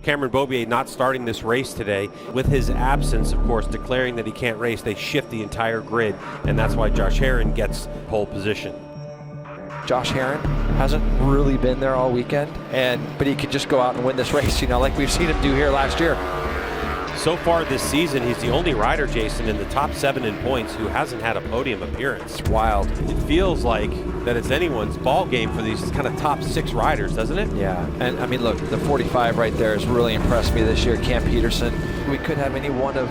Cameron Beaubier not starting this race today. With his absence, of course, declaring that he can't race, they shift the entire grid, and that's why Josh Herrin gets pole position. Josh Herrin hasn't really been there all weekend, but he could just go out and win this race, like we've seen him do here last year. So far this season, he's the only rider, Jason, in the top 7 in points who hasn't had a podium appearance. It's wild. It feels like that it's anyone's ball game for these kind of top 6 riders, doesn't it? Yeah, and I mean, look, the 45 right there has really impressed me this year. Cam Peterson. We could have any one of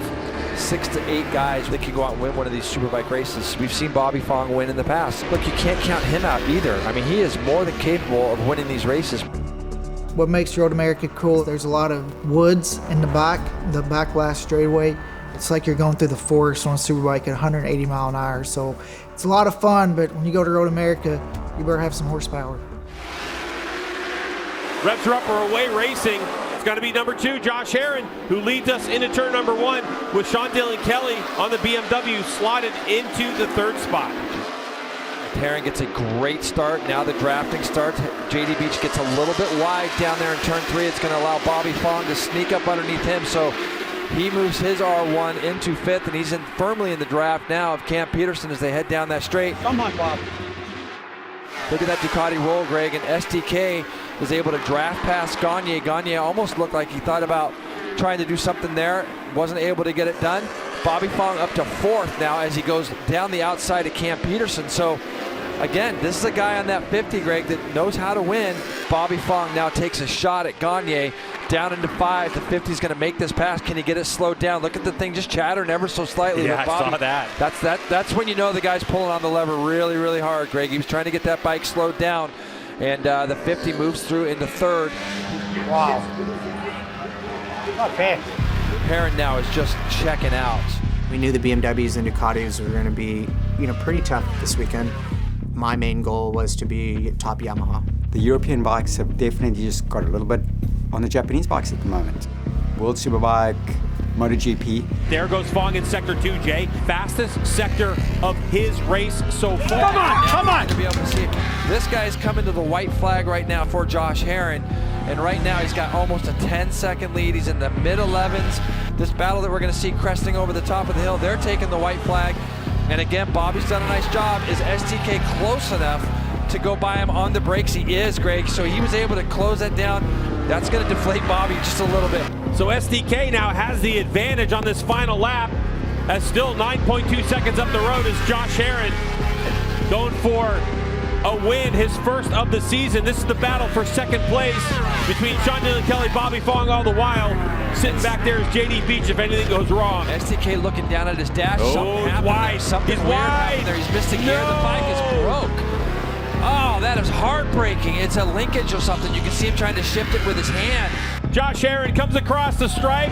6 to 8 guys that can go out and win one of these Superbike races. We've seen Bobby Fong win in the past. Look, you can't count him out either. I mean, he is more than capable of winning these races. What makes Road America cool, there's a lot of woods in the back last straightaway. It's like you're going through the forest on a Superbike at 180 mile an hour. So it's a lot of fun, but when you go to Road America, you better have some horsepower. Revs are up or away racing. It's going to be number 2, Josh Herrin, who leads us into turn number 1 with Sean Dillon Kelly on the BMW slotted into the 3rd spot. Herrin gets a great start. Now the drafting starts. JD Beach gets a little bit wide down there in turn 3. It's going to allow Bobby Fong to sneak up underneath him. So he moves his R1 into 5th, and he's firmly in the draft now of Cam Peterson as they head down that straight. Come on, Bob. Look at that Ducati roll, Greg, and STK was able to draft past Gagne. Gagne almost looked like he thought about trying to do something there. Wasn't able to get it done. Bobby Fong up to 4th now as he goes down the outside of Cam Peterson. So again, this is a guy on that 50, Greg, that knows how to win. Bobby Fong now takes a shot at Gagne down into 5. The 50 is going to make this pass. Can he get it slowed down? Look at the thing just chattering ever so slightly. Yeah, Bobby, I saw that. That's when you know the guy's pulling on the lever really, really hard, Greg. He was trying to get that bike slowed down, and the 50 moves through into 3rd. Wow. Not fair. Herrin now is just checking out. We knew the BMWs and Ducatis were going to be, pretty tough this weekend. My main goal was to be top Yamaha. The European bikes have definitely just got a little bit on the Japanese bikes at the moment. World Superbike, MotoGP. There goes Fong in sector 2, Jay. Fastest sector of his race so far. Come on! To be able to see it. This guy's coming to the white flag right now for Josh Herrin. And right now he's got almost a 10-second lead. He's in the mid-11s. This battle that we're going to see cresting over the top of the hill, they're taking the white flag. And again, Bobby's done a nice job. Is STK close enough to go by him on the brakes? He is, Greg. So he was able to close that down. That's going to deflate Bobby just a little bit. So STK now has the advantage on this final lap, as still 9.2 seconds up the road is Josh Herrin going for a win, his first of the season. This is the battle for 2nd place between Sean Dillon Kelly, Bobby Fong, all the while. Sitting back there is JD Beach if anything goes wrong. STK looking down at his dash. Oh, he's wide. Something He's weird wide. happened there. He's missed a gear. The bike is broke. Oh, that is heartbreaking. It's a linkage or something. You can see him trying to shift it with his hand. Josh Herrin comes across the stripe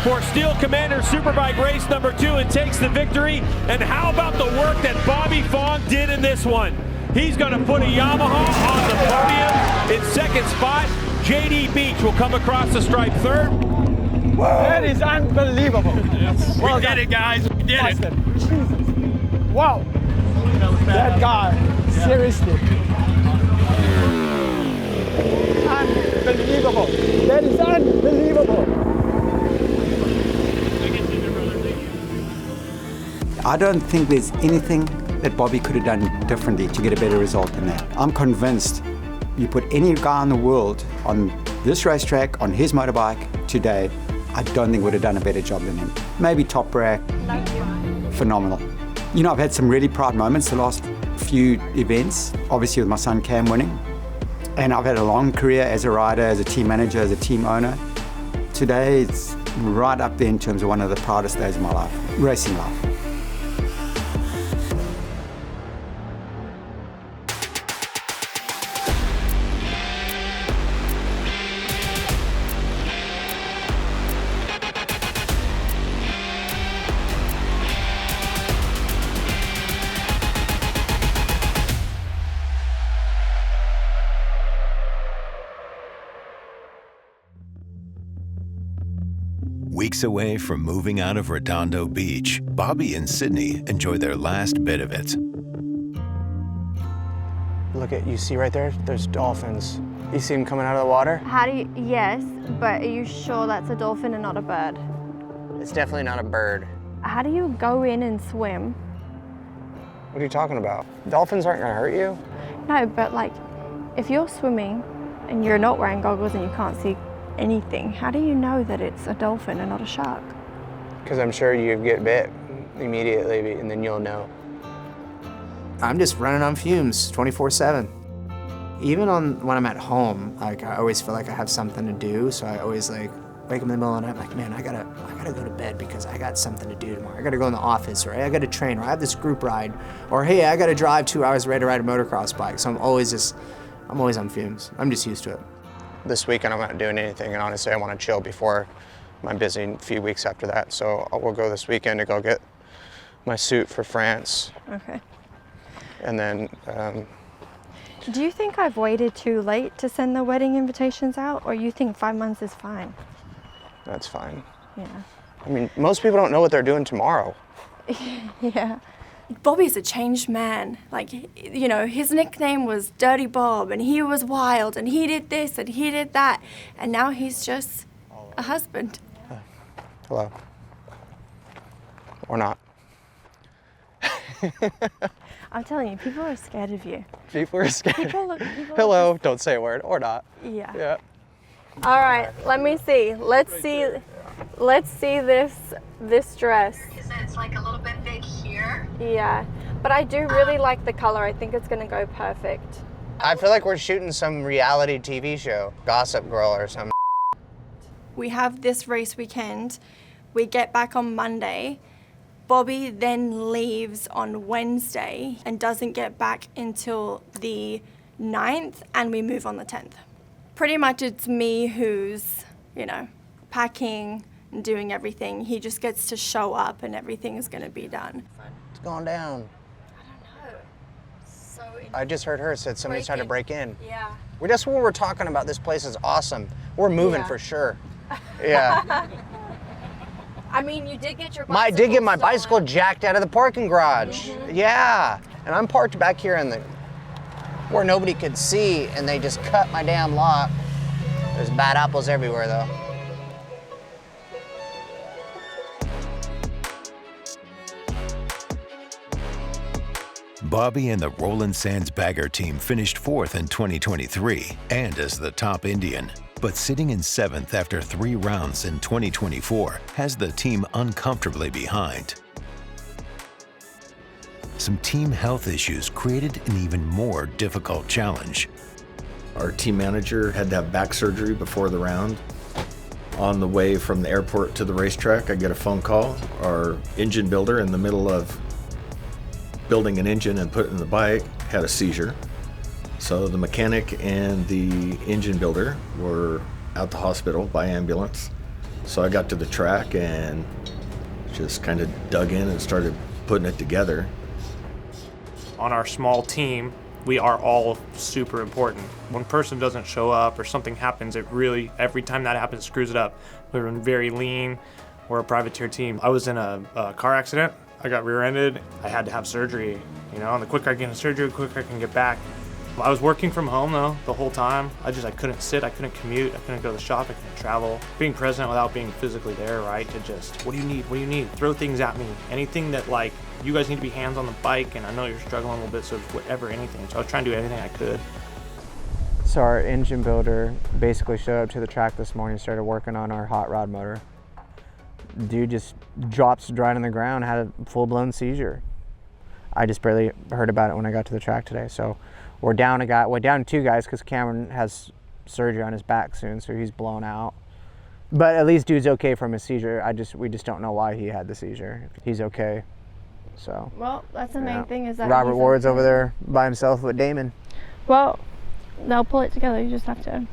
for Steel Commander Superbike race number 2 and takes the victory. And how about the work that Bobby Fong did in this one? He's going to put a Yamaha on the podium in 2nd spot. JD Beach will come across the stripe 3rd. That is unbelievable. Yes. We did it, guys. We did it. Jesus. Wow. That guy, seriously. Unbelievable. That is unbelievable. I don't think there's anything that Bobby could have done differently to get a better result than that. I'm convinced you put any guy in the world on this racetrack, on his motorbike today, I don't think would have done a better job than him. Maybe top rack, phenomenal. I've had some really proud moments the last few events, obviously with my son Cam winning. And I've had a long career as a rider, as a team manager, as a team owner. Today, it's right up there in terms of one of the proudest days of my life, racing life. Weeks away from moving out of Redondo Beach, Bobby and Sydney enjoy their last bit of it. Look at, you see right there? There's dolphins You see him coming out of the water? How do you, yes, but are you sure that's a dolphin and not a bird? It's definitely not a bird. How do you go in and swim? What are you talking about? Dolphins aren't gonna hurt you. No, but like, if you're swimming and you're not wearing goggles and you can't see anything, how do you know that it's a dolphin and not a shark? Because I'm sure you get bit immediately and then you'll know. I'm just running on fumes 24/7. Even when I'm at home, like I always feel like I have something to do, so I always like wake up in the middle of the night, like, man, I gotta go to bed because I got something to do tomorrow. I gotta go in the office, or hey, I gotta train, or I have this group ride, or hey, I gotta drive 2 hours ready to ride a motocross bike. So I'm always on fumes. I'm just used to it. This weekend I'm not doing anything, and honestly, I want to chill before my busy few weeks after that. So we'll go this weekend to go get my suit for France. Okay. And then, Do you think I've waited too late to send the wedding invitations out, or you think 5 months is fine? that's fine. Yeah. I mean, most people don't know what they're doing tomorrow. Yeah. Bobby's a changed man. Like, you know, his nickname was Dirty Bob, and he was wild, and he did this, and he did that, and now he's just a husband. Hello. Or not. I'm telling you, people are scared of you. People are scared. People Hello, don't say a word, or not. Yeah. Yeah. All right, let me see. Let's see this dress. It's like a little bit big here. Yeah, but I do really like the color. I think it's gonna go perfect. I feel like we're shooting some reality TV show, Gossip Girl or some. We have this race weekend. We get back on Monday. Bobby then leaves on Wednesday and doesn't get back until the 9th, and we move on the 10th. Pretty much it's me who's, you know, packing and doing everything. He just gets to show up and everything is gonna be done. It's going down. I don't know. So I just heard her said somebody's trying to break in. Yeah. That's what we're talking about. This place is awesome. We're moving for sure. Yeah. I mean, you did get your I did get my bicycle jacked out of the parking garage. Yeah. And I'm parked back here in where nobody could see, and they just cut my damn lock. There's bad apples everywhere though. Bobby and the Roland Sands Bagger team finished 4th in 2023 and as the top Indian. But sitting in 7th after 3 rounds in 2024 has the team uncomfortably behind. Some team health issues created an even more difficult challenge. Our team manager had to have back surgery before the round. On the way from the airport to the racetrack, I get a phone call. Our engine builder, in the middle of building an engine and putting the bike, had a seizure. So the mechanic and the engine builder were at the hospital by ambulance. So I got to the track and just kind of dug in and started putting it together. On our small team, we are all super important. One person doesn't show up or something happens, it really, every time that happens, screws it up. We're very lean. We're a privateer team. I was in a car accident. I got rear-ended. I had to have surgery. You know, and the quicker I get into surgery, the quicker I can get back. I was working from home though the whole time. I couldn't sit, I couldn't commute, I couldn't go to the shop, I couldn't travel. Being present without being physically there, right? To just, what do you need? What do you need? Throw things at me. Anything that like, you guys need to be hands on the bike, and I know you're struggling a little bit, so whatever, anything. So I was trying to do everything I could. So our engine builder basically showed up to the track this morning, started working on our hot rod motor. Dude just drops right on the ground, had a full-blown seizure. I just barely heard about it when I got to the track today. So we're down down 2 guys because Cameron has surgery on his back soon, so he's blown out. But at least dude's okay from his seizure. We just don't know why he had the seizure. He's okay. So. Well, that's the main thing is that Robert Ward's over there by himself with Damon. Well, they'll pull it together. You just have to.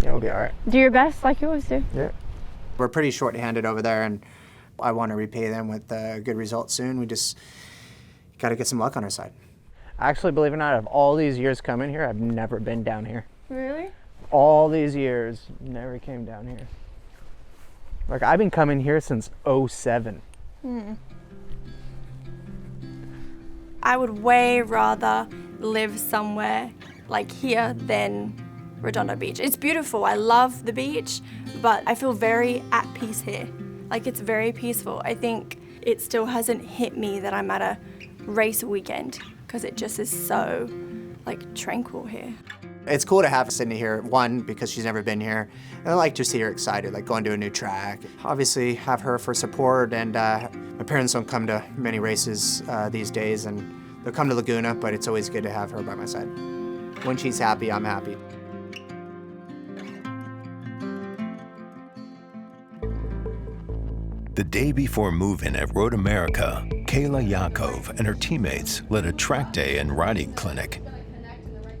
Yeah, we'll be all right. Do your best like you always do. Yeah. We're pretty short-handed over there, and I want to repay them with good results soon. We just got to get some luck on our side. Actually, believe it or not, of all these years coming here, I've never been down here. Really? All these years, never came down here. Like, I've been coming here since '07. I would way rather live somewhere like here than Redondo Beach. It's beautiful. I love the beach, but I feel very at peace here. Like, it's very peaceful. I think it still hasn't hit me that I'm at a race weekend, because it just is so, like, tranquil here. It's cool to have Sydney here, one, because she's never been here, and I like to see her excited, like going to a new track. Obviously, have her for support, and my parents don't come to many races these days, and they'll come to Laguna, but it's always good to have her by my side. When she's happy, I'm happy. The day before move-in at MotoAmerica, Kayla, Yaakov, and her teammates led a track day and riding clinic.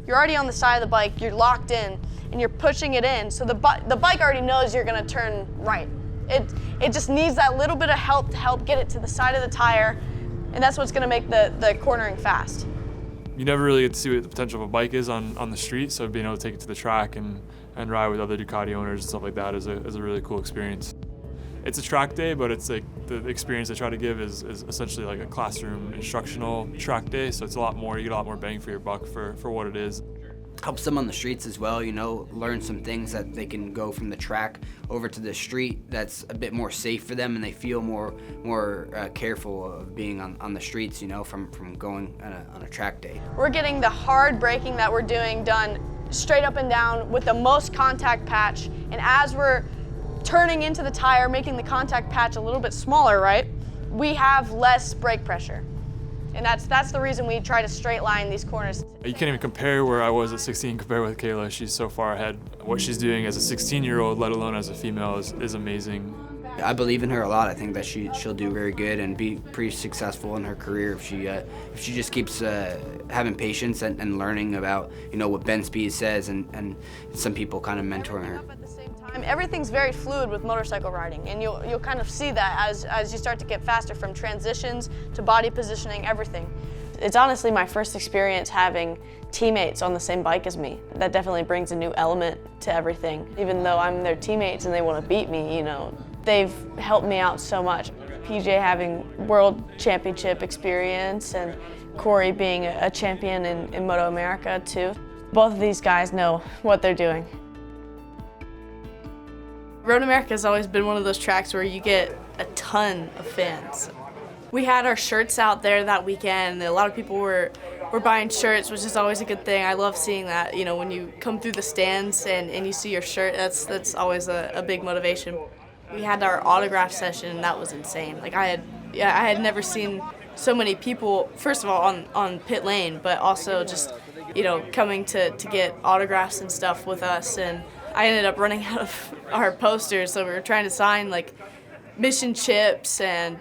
You're already on the side of the bike, you're locked in, and you're pushing it in, so the bike already knows you're gonna turn right. It just needs that little bit of help to help get it to the side of the tire, and that's what's gonna make the cornering fast. You never really get to see what the potential of a bike is on the street, so being able to take it to the track and ride with other Ducati owners and stuff like that is a really cool experience. It's a track day, but it's like the experience I try to give is essentially like a classroom instructional track day, so it's a lot more, you get a lot more bang for your buck for what it is. Helps them on the streets as well, you know, learn some things that they can go from the track over to the street that's a bit more safe for them, and they feel more careful of being on the streets, you know, from going on a track day. We're getting the hard braking that we're doing done straight up and down with the most contact patch, and as we're turning into the tire, making the contact patch a little bit smaller, right? We have less brake pressure. And that's the reason we try to straight line these corners. You can't even compare where I was at 16 compared with Kayla. She's so far ahead. What she's doing as a 16-year-old, let alone as a female, is amazing. I believe in her a lot. I think that she'll do very good and be pretty successful in her career if she just keeps having patience and learning about, you know, what Ben Speed says and some people kind of mentoring her. Everything's very fluid with motorcycle riding, and you'll kind of see that as you start to get faster, from transitions to body positioning, everything. It's honestly my first experience having teammates on the same bike as me. That definitely brings a new element to everything. Even though I'm their teammates and they want to beat me, you know, they've helped me out so much. PJ having world championship experience, and Corey being a champion in MotoAmerica too. Both of these guys know what they're doing. MotoAmerica has always been one of those tracks where you get a ton of fans. We had our shirts out there that weekend. A lot of people were buying shirts, which is always a good thing. I love seeing that. You know, when you come through the stands and you see your shirt, that's always a big motivation. We had our autograph session, and that was insane. Like I had never seen so many people, first of all on pit lane, but also just, you know, coming to get autographs and stuff with us. And I ended up running out of our posters, so we were trying to sign like mission chips, and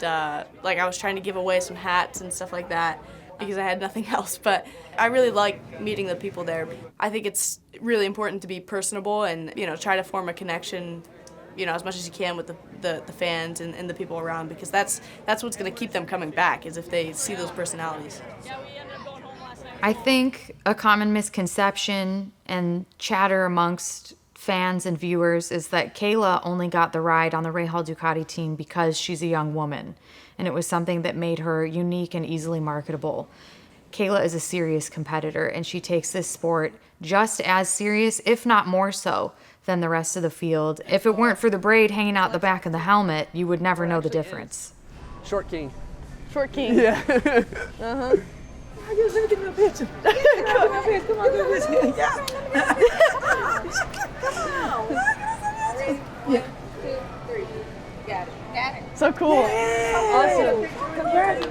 like I was trying to give away some hats and stuff like that because I had nothing else. But I really like meeting the people there. I think it's really important to be personable and, you know, try to form a connection, you know, as much as you can with the fans and the people around, because that's what's going to keep them coming back, is if they see those personalities. I think a common misconception and chatter amongst fans and viewers is that Kayla only got the ride on the Rahal Ducati team because she's a young woman, and it was something that made her unique and easily marketable. Kayla is a serious competitor, and she takes this sport just as serious, if not more so, than the rest of the field. If it weren't for the braid hanging out the back of the helmet, you would never know the difference. Short king. Short king. Yeah. Uh-huh. I guess let me get my picture. Come on, do this here. Yeah. Yeah. 2, 3. Got it. So cool. Awesome.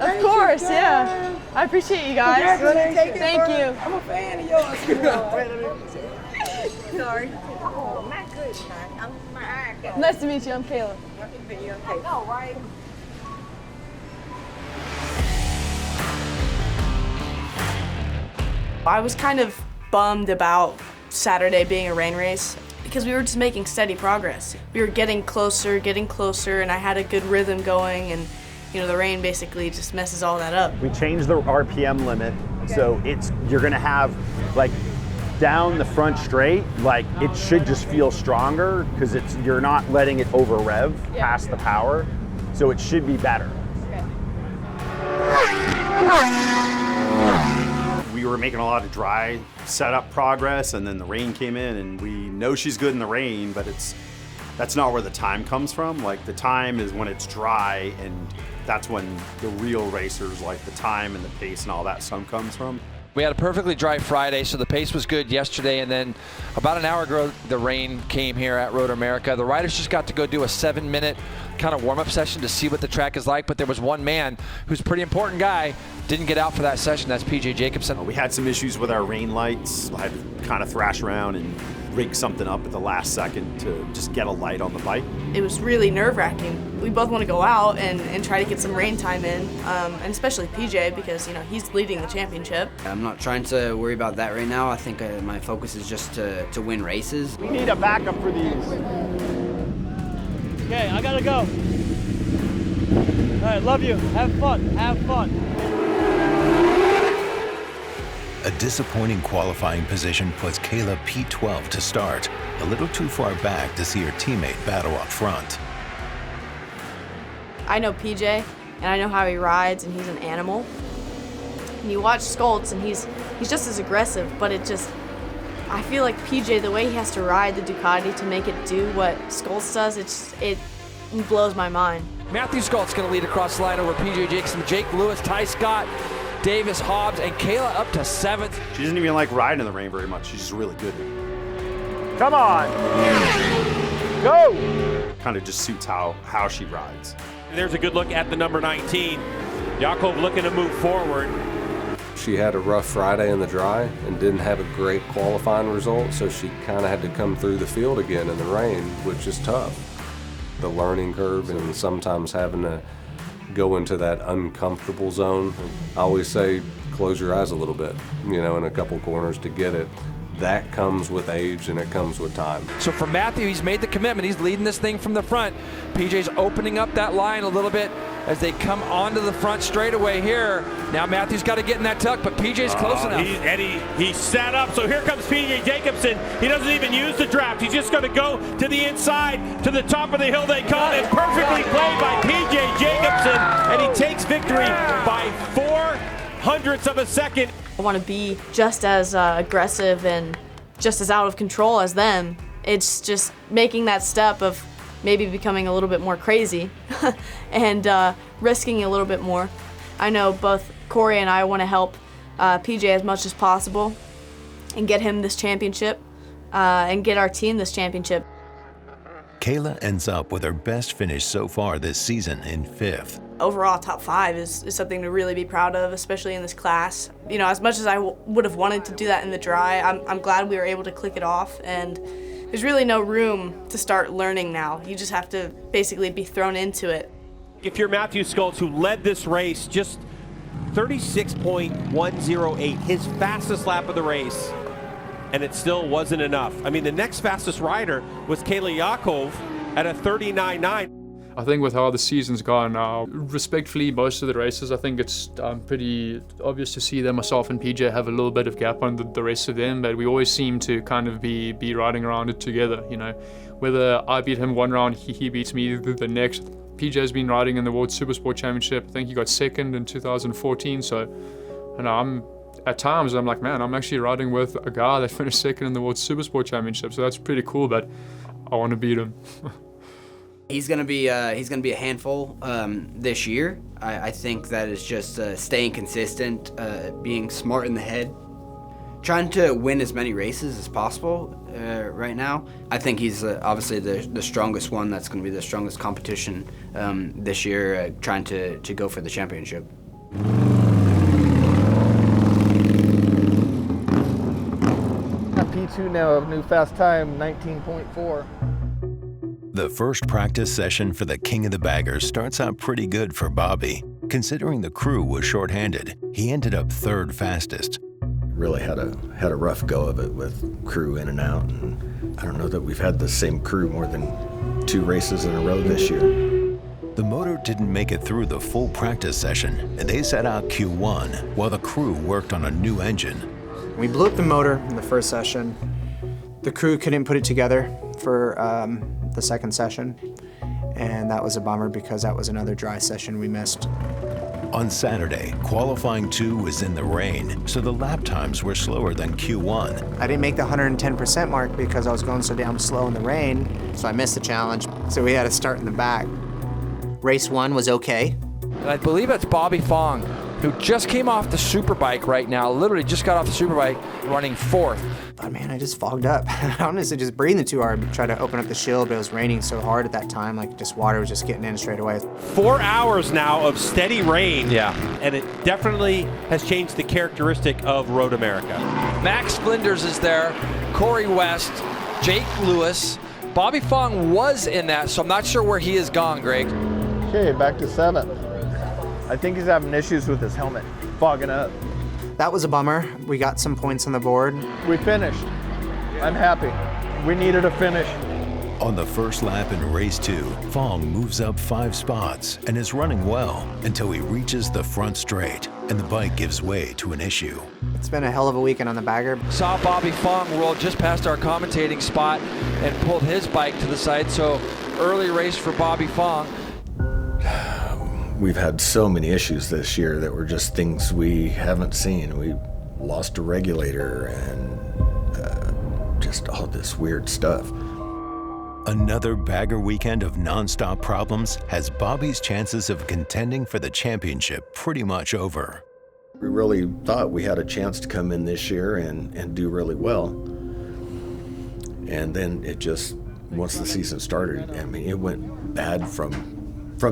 Of course, yeah. I appreciate you guys. Thank you. I'm a fan of yours. Sorry. Oh, my goodness. I'm my eye. Nice to meet you. I'm Kayla. No, right? I was kind of bummed about Saturday being a rain race because we were just making steady progress. We were getting closer, and I had a good rhythm going, and, you know, the rain basically just messes all that up. We changed the RPM limit, so you're gonna have, like, down the front straight, like, it should just feel stronger because you're not letting it over rev past the power, so it should be better. We were making a lot of dry set up progress, and then the rain came in, and we know she's good in the rain, but that's not where the time comes from. Like, the time is when it's dry, and that's when the real racers, like the time and the pace and all that stuff comes from. We had a perfectly dry Friday, so the pace was good yesterday, and then about an hour ago, the rain came here at MotoAmerica. The riders just got to go do a 7-minute kind of warm-up session to see what the track is like, but there was one man who's a pretty important guy, didn't get out for that session. That's PJ Jacobsen. We had some issues with our rain lights. I had to kind of thrash around and rig something up at the last second to just get a light on the bike. It was really nerve-wracking. We both want to go out and try to get some rain time in, and especially PJ because, you know, he's leading the championship. I'm not trying to worry about that right now. I think my focus is just to win races. We need a backup for these. Okay, I gotta go. All right, love you. Have fun. Have fun. A disappointing qualifying position puts Kayla P12 to start, a little too far back to see her teammate battle up front. I know PJ, and I know how he rides, and he's an animal. And you watch Skoltz, and he's just as aggressive, but I feel like PJ, the way he has to ride the Ducati to make it do what Skoltz does, it blows my mind. Matthew Skolt's going to lead across the line over PJ Jacobsen, Jake Lewis, Ty Scott, Davis Hobbs, and Kayla up to 7th. She doesn't even like riding in the rain very much. She's just really good. Come on. Go. Kind of just suits how she rides. There's a good look at the number 19. Yaakov looking to move forward. She had a rough Friday in the dry and didn't have a great qualifying result, so she kind of had to come through the field again in the rain, which is tough. The learning curve and sometimes having to go into that uncomfortable zone. I always say, close your eyes a little bit, you know, in a couple corners to get it. That comes with age and it comes with time. So for Matthew, he's made the commitment. He's leading this thing from the front. PJ's opening up that line a little bit as they come onto the front straightaway here. Now Matthew's got to get in that tuck, but PJ's close enough. He sat up, so here comes PJ Jacobsen. He doesn't even use the draft. He's just going to go to the inside, to the top of the hill they come, and perfectly played by PJ Jacobsen, and he takes victory by 0.04 of a second. I want to be just as aggressive and just as out of control as them. It's just making that step of maybe becoming a little bit more crazy and risking a little bit more. I know both Corey and I want to help PJ as much as possible and get him this championship and get our team this championship. Kayla ends up with her best finish so far this season in 5th. Overall, top 5 is something to really be proud of, especially in this class. You know, as much as I would have wanted to do that in the dry, I'm glad we were able to click it off, and there's really no room to start learning now. You just have to basically be thrown into it. If you're Matthew Skoltz, who led this race, just 36.108, his fastest lap of the race, and it still wasn't enough. I mean, the next fastest rider was Kayla Yaakov at a 39.9. I think with how the season's gone now, respectfully, most of the races, I think it's pretty obvious to see that myself and PJ have a little bit of gap on the rest of them, but we always seem to kind of be riding around it together, you know. Whether I beat him one round, he beats me the next. PJ's been riding in the World Supersport Championship. I think he got 2nd in 2014, so you know, at times I'm like, man, I'm actually riding with a guy that finished 2nd in the World Supersport Championship, so that's pretty cool, but I want to beat him. He's gonna be a handful this year. I think that is just staying consistent, being smart in the head, trying to win as many races as possible right now. I think he's obviously the strongest one. That's gonna be the strongest competition this year, trying to go for the championship. P2 now, a new fast time, 19.4. The first practice session for the King of the Baggers starts out pretty good for Bobby. Considering the crew was shorthanded, he ended up 3rd fastest. Really had a rough go of it with crew in and out, and I don't know that we've had the same crew more than 2 races in a row this year. The motor didn't make it through the full practice session, and they set out Q1 while the crew worked on a new engine. We blew up the motor in the first session. The crew couldn't put it together for the second session, and that was a bummer because that was another dry session we missed. On Saturday, qualifying 2 was in the rain, so the lap times were slower than Q1. I didn't make the 110% mark because I was going so damn slow in the rain, so I missed the challenge. So we had to start in the back. Race 1 was okay. And I believe it's Bobby Fong, who just came off the superbike right now, literally just got off the superbike, running 4th. But man, I just fogged up. Honestly, just breathing too hard. Tried to open up the shield, but it was raining so hard at that time, like just water was just getting in straight away. 4 hours now of steady rain. Yeah. And it definitely has changed the characteristic of Road America. Max Flinders is there, Corey West, Jake Lewis. Bobby Fong was in that, so I'm not sure where he is gone, Greg. Okay, back to 7th. I think he's having issues with his helmet, fogging up. That was a bummer. We got some points on the board. We finished. I'm happy. We needed a finish. On the first lap in race 2, Fong moves up 5 spots and is running well until he reaches the front straight and the bike gives way to an issue. It's been a hell of a weekend on the bagger. Saw Bobby Fong roll just past our commentating spot and pulled his bike to the side, so early race for Bobby Fong. We've had so many issues this year that were just things we haven't seen. We lost a regulator and just all this weird stuff. Another bagger weekend of nonstop problems has Bobby's chances of contending for the championship pretty much over. We really thought we had a chance to come in this year and do really well. And then it just, once the season started, I mean, it went bad from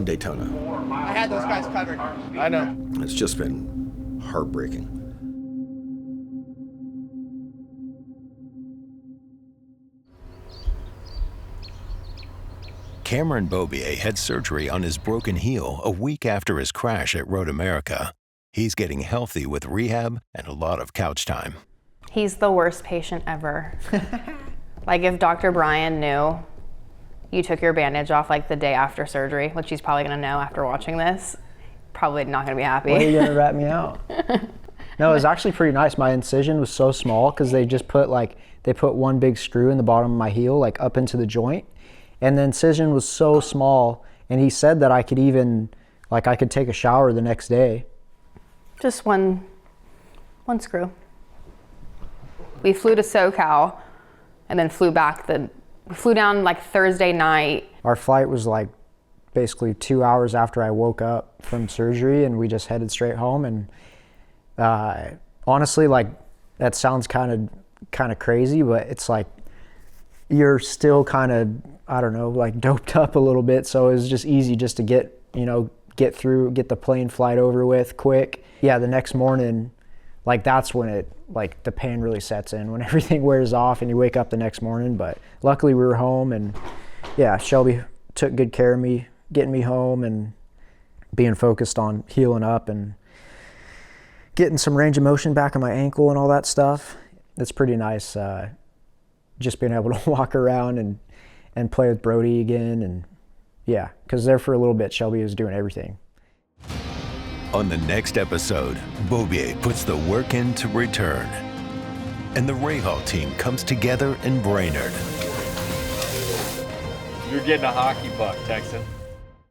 Daytona. I had those guys covered. I know. It's just been heartbreaking. Cameron Beaubier had surgery on his broken heel a week after his crash at Road America. He's getting healthy with rehab and a lot of couch time. He's the worst patient ever. Like if Dr. Brian knew you took your bandage off like the day after surgery, which he's probably gonna know after watching this, probably not gonna be happy. Why are you gonna rat me out? No, it was actually pretty nice. My incision was so small because they just put they put one big screw in the bottom of my heel, like up into the joint. And the incision was so small, and he said that I could even, I could take a shower the next day. Just one screw. We flew to SoCal and then flew back we flew down Thursday night. Our flight was basically 2 hours after I woke up from surgery, and we just headed straight home. And honestly, that sounds kind of crazy, but it's you're still kind of, I don't know, doped up a little bit. So it was just easy just to get through, get the plane flight over with quick. Yeah, the next morning, that's when it, the pain really sets in, when everything wears off and you wake up the next morning. But luckily we were home, and yeah, Shelby took good care of me, getting me home and being focused on healing up and getting some range of motion back on my ankle and all that stuff. It's pretty nice just being able to walk around and play with Brody again. And yeah, because there for a little bit, Shelby was doing everything. On the next episode, Beaubier puts the work in to return. And the Rahal team comes together in Brainerd. You're getting a hockey puck, Texan.